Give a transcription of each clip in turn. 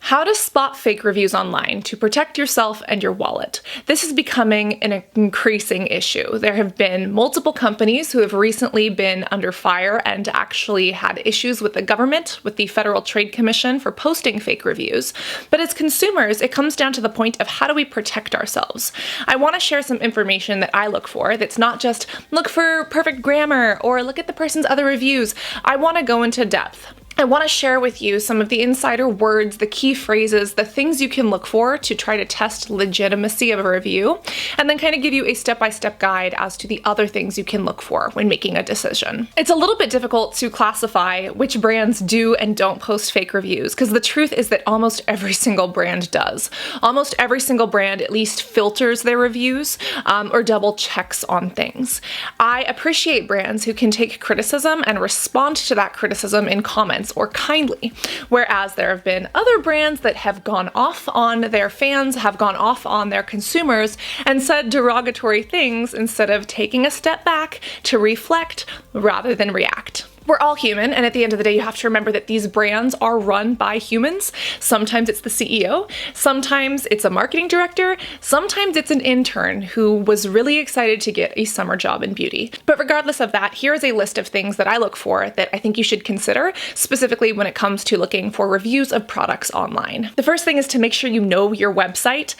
How to spot fake reviews online to protect yourself and your wallet. This is becoming an increasing issue. There have been multiple companies who have recently been under fire and actually had issues with the government, with the Federal Trade Commission for posting fake reviews. But as consumers, it comes down to the point of how do we protect ourselves? I want to share some information that I look for that's not just look for perfect grammar or look at the person's other reviews. I want to go into depth. I want to share with you some of the insider words, the key phrases, the things you can look for to try to test legitimacy of a review, and then kind of give you a step-by-step guide as to the other things you can look for when making a decision. It's a little bit difficult to classify which brands do and don't post fake reviews, because the truth is that almost every single brand does. Almost every single brand at least filters their reviews or double checks on things. I appreciate brands who can take criticism and respond to that criticism in comments or kindly, whereas there have been other brands that have gone off on their fans, have gone off on their consumers, and said derogatory things instead of taking a step back to reflect rather than react. We're all human, and at the end of the day, you have to remember that these brands are run by humans. Sometimes it's the CEO, sometimes it's a marketing director, sometimes it's an intern who was really excited to get a summer job in beauty. But regardless of that, here is a list of things that I look for that I think you should consider, specifically when it comes to looking for reviews of products online. The first thing is to make sure you know your website.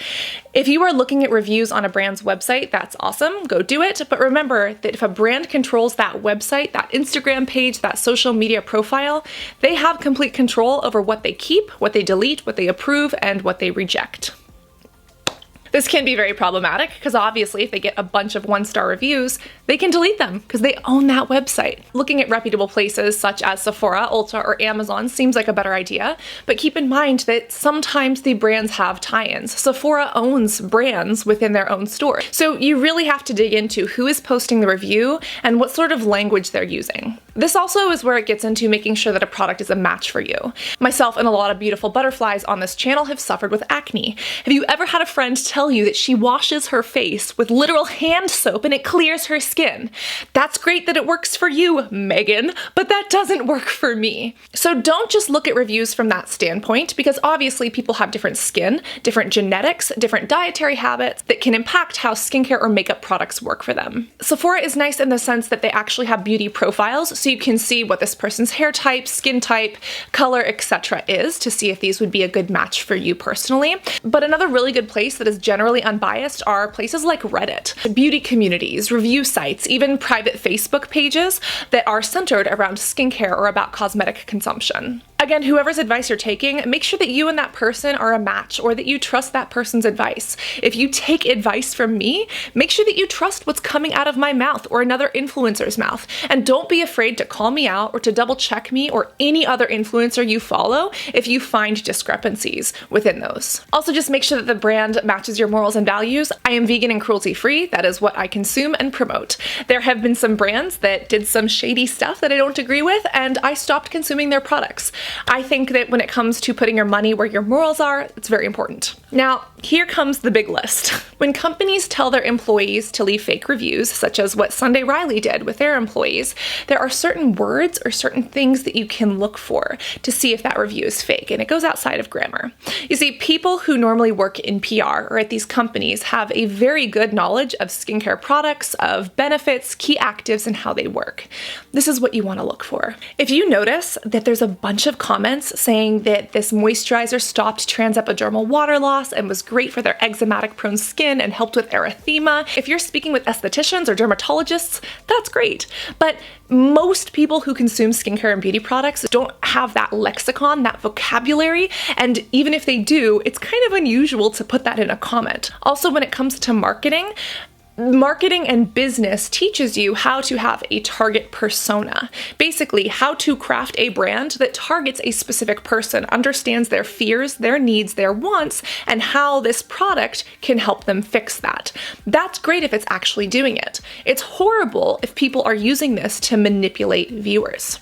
If you are looking at reviews on a brand's website, that's awesome, go do it. But remember that if a brand controls that website, that Instagram page, that social media profile, they have complete control over what they keep, what they delete, what they approve, and what they reject. This can be very problematic because obviously if they get a bunch of one-star reviews, they can delete them because they own that website. Looking at reputable places such as Sephora, Ulta, or Amazon seems like a better idea, but keep in mind that sometimes the brands have tie-ins. Sephora owns brands within their own store. So you really have to dig into who is posting the review and what sort of language they're using. This also is where it gets into making sure that a product is a match for you. Myself and a lot of beautiful butterflies on this channel have suffered with acne. Have you ever had a friend tell you that she washes her face with literal hand soap and it clears her skin? That's great that it works for you, Megan, but that doesn't work for me. So don't just look at reviews from that standpoint, because obviously people have different skin, different genetics, different dietary habits that can impact how skincare or makeup products work for them. Sephora is nice in the sense that they actually have beauty profiles, so you can see what this person's hair type, skin type, color, etc. is to see if these would be a good match for you personally. But another really good place that is generally unbiased are places like Reddit, beauty communities, review sites, even private Facebook pages that are centered around skincare or about cosmetic consumption. Again, whoever's advice you're taking, make sure that you and that person are a match or that you trust that person's advice. If you take advice from me, make sure that you trust what's coming out of my mouth or another influencer's mouth. And don't be afraid to call me out or to double check me or any other influencer you follow if you find discrepancies within those. Also, just make sure that the brand matches your morals and values. I am vegan and cruelty free. That is what I consume and promote. There have been some brands that did some shady stuff that I don't agree with, and I stopped consuming their products. I think that when it comes to putting your money where your morals are, it's very important. Now, here comes the big list. When companies tell their employees to leave fake reviews, such as what Sunday Riley did with their employees, there are certain words or certain things that you can look for to see if that review is fake, and it goes outside of grammar. You see, people who normally work in PR or at these companies have a very good knowledge of skincare products, of benefits, key actives, and how they work. This is what you want to look for. If you notice that there's a bunch of comments saying that this moisturizer stopped transepidermal water loss and was great for their eczematic prone skin and helped with erythema. If you're speaking with estheticians or dermatologists, that's great. But most people who consume skincare and beauty products don't have that lexicon, that vocabulary, and even if they do, it's kind of unusual to put that in a comment. Also, when it comes to marketing and business teaches you how to have a target persona. Basically, how to craft a brand that targets a specific person, understands their fears, their needs, their wants, and how this product can help them fix that. That's great if it's actually doing it. It's horrible if people are using this to manipulate viewers.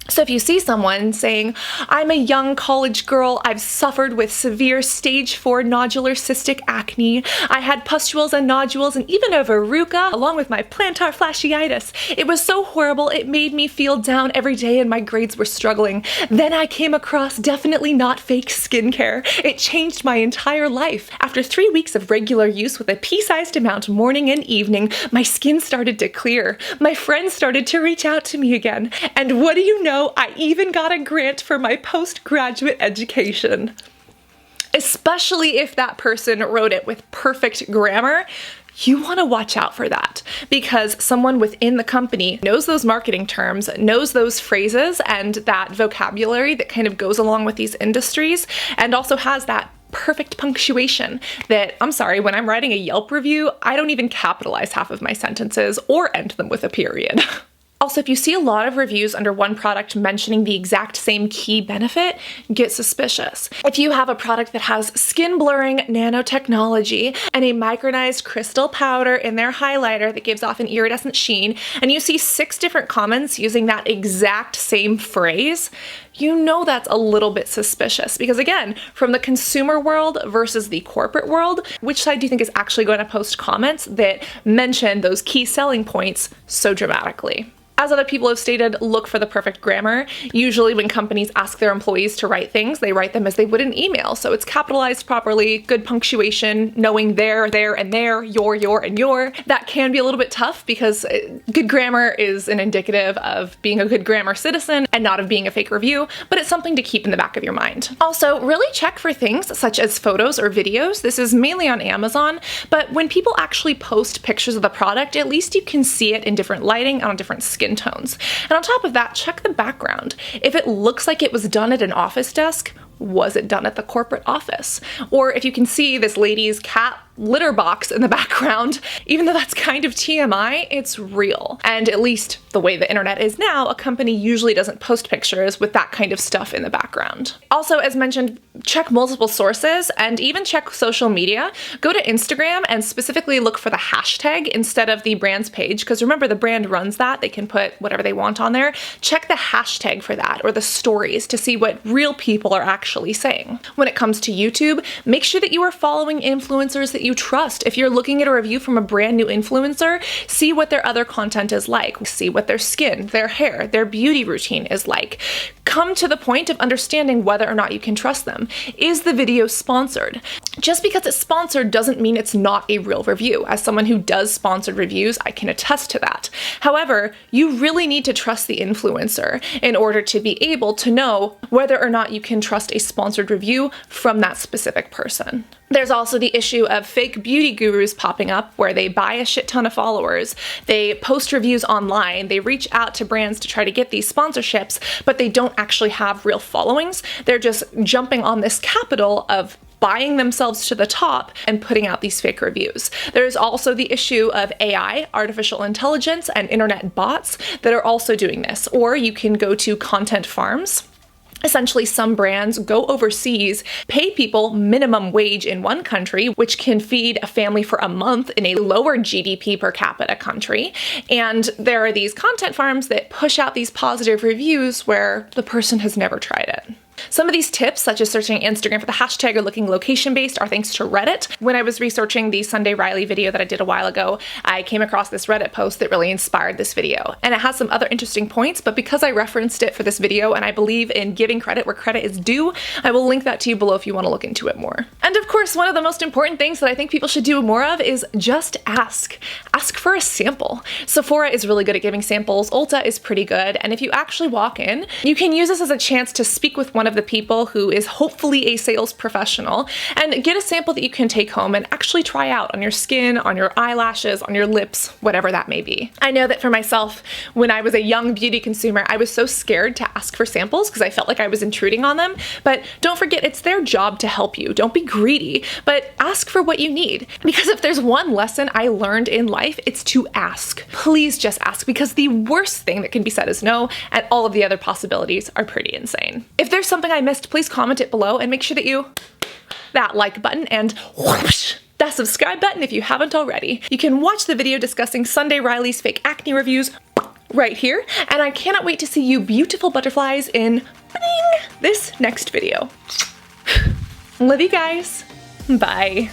So if you see someone saying, I'm a young college girl, I've suffered with severe stage 4 nodular cystic acne, I had pustules and nodules and even a verruca along with my plantar fasciitis. It was so horrible, it made me feel down every day and my grades were struggling. Then I came across definitely not fake skincare. It changed my entire life. After 3 weeks of regular use with a pea-sized amount morning and evening, my skin started to clear. My friends started to reach out to me again. And what do you know? I even got a grant for my postgraduate education. Especially if that person wrote it with perfect grammar, you want to watch out for that, because someone within the company knows those marketing terms, knows those phrases and that vocabulary that kind of goes along with these industries, and also has that perfect punctuation that, I'm sorry, when I'm writing a Yelp review, I don't even capitalize half of my sentences or end them with a period. Also, if you see a lot of reviews under one product mentioning the exact same key benefit, get suspicious. If you have a product that has skin blurring nanotechnology and a micronized crystal powder in their highlighter that gives off an iridescent sheen, and you see 6 different comments using that exact same phrase, you know that's a little bit suspicious. Because again, from the consumer world versus the corporate world, which side do you think is actually going to post comments that mention those key selling points so dramatically? As other people have stated, look for the perfect grammar. Usually when companies ask their employees to write things, they write them as they would an email. So it's capitalized properly, good punctuation, knowing there, and there, your, and your. That can be a little bit tough because good grammar is an indicative of being a good grammar citizen and not of being a fake review, but it's something to keep in the back of your mind. Also, really check for things such as photos or videos. This is mainly on Amazon, but when people actually post pictures of the product, at least you can see it in different lighting and on different skin tones. And on top of that, check the background. If it looks like it was done at an office desk, was it done at the corporate office? Or if you can see this lady's cat litter box in the background, even though that's kind of TMI, it's real. And at least the way the internet is now, a company usually doesn't post pictures with that kind of stuff in the background. Also, as mentioned, check multiple sources and even check social media. Go to Instagram and specifically look for the hashtag instead of the brand's page, because remember, the brand runs that. They can put whatever they want on there. Check the hashtag for that or the stories to see what real people are actually saying. When it comes to YouTube, make sure that you are following influencers that you trust. If you're looking at a review from a brand new influencer, see what their other content is like. See what their skin, their hair, their beauty routine is like. Come to the point of understanding whether or not you can trust them. Is the video sponsored? Just because it's sponsored doesn't mean it's not a real review. As someone who does sponsored reviews, I can attest to that. However, you really need to trust the influencer in order to be able to know whether or not you can trust a sponsored review from that specific person. There's also the issue of fake beauty gurus popping up where they buy a shit ton of followers, they post reviews online, they reach out to brands to try to get these sponsorships, but they don't actually have real followings. They're just jumping on this capital of buying themselves to the top and putting out these fake reviews. There's also the issue of AI, artificial intelligence, and internet bots that are also doing this. Or you can go to content farms. Essentially, some brands go overseas, pay people minimum wage in one country, which can feed a family for a month in a lower GDP per capita country. And there are these content farms that push out these positive reviews where the person has never tried it. Some of these tips, such as searching Instagram for the hashtag or looking location-based, are thanks to Reddit. When I was researching the Sunday Riley video that I did a while ago, I came across this Reddit post that really inspired this video. And it has some other interesting points, but because I referenced it for this video and I believe in giving credit where credit is due, I will link that to you below if you want to look into it more. And of course, one of the most important things that I think people should do more of is just ask. Ask for a sample. Sephora is really good at giving samples. Ulta is pretty good. And if you actually walk in, you can use this as a chance to speak with one of the people who is hopefully a sales professional and get a sample that you can take home and actually try out on your skin, on your eyelashes, on your lips, whatever that may be. I know that for myself, when I was a young beauty consumer, I was so scared to ask for samples because I felt like I was intruding on them, but don't forget, it's their job to help you. Don't be greedy, but ask for what you need. Because if there's one lesson I learned in life, it's to ask. Please just ask, because the worst thing that can be said is no, and all of the other possibilities are pretty insane. If there's something I missed, please comment it below and make sure that you that like button and whoosh, that subscribe button if you haven't already. You can watch the video discussing Sunday Riley's fake acne reviews right here, and I cannot wait to see you beautiful butterflies in this next video. Love you guys. Bye.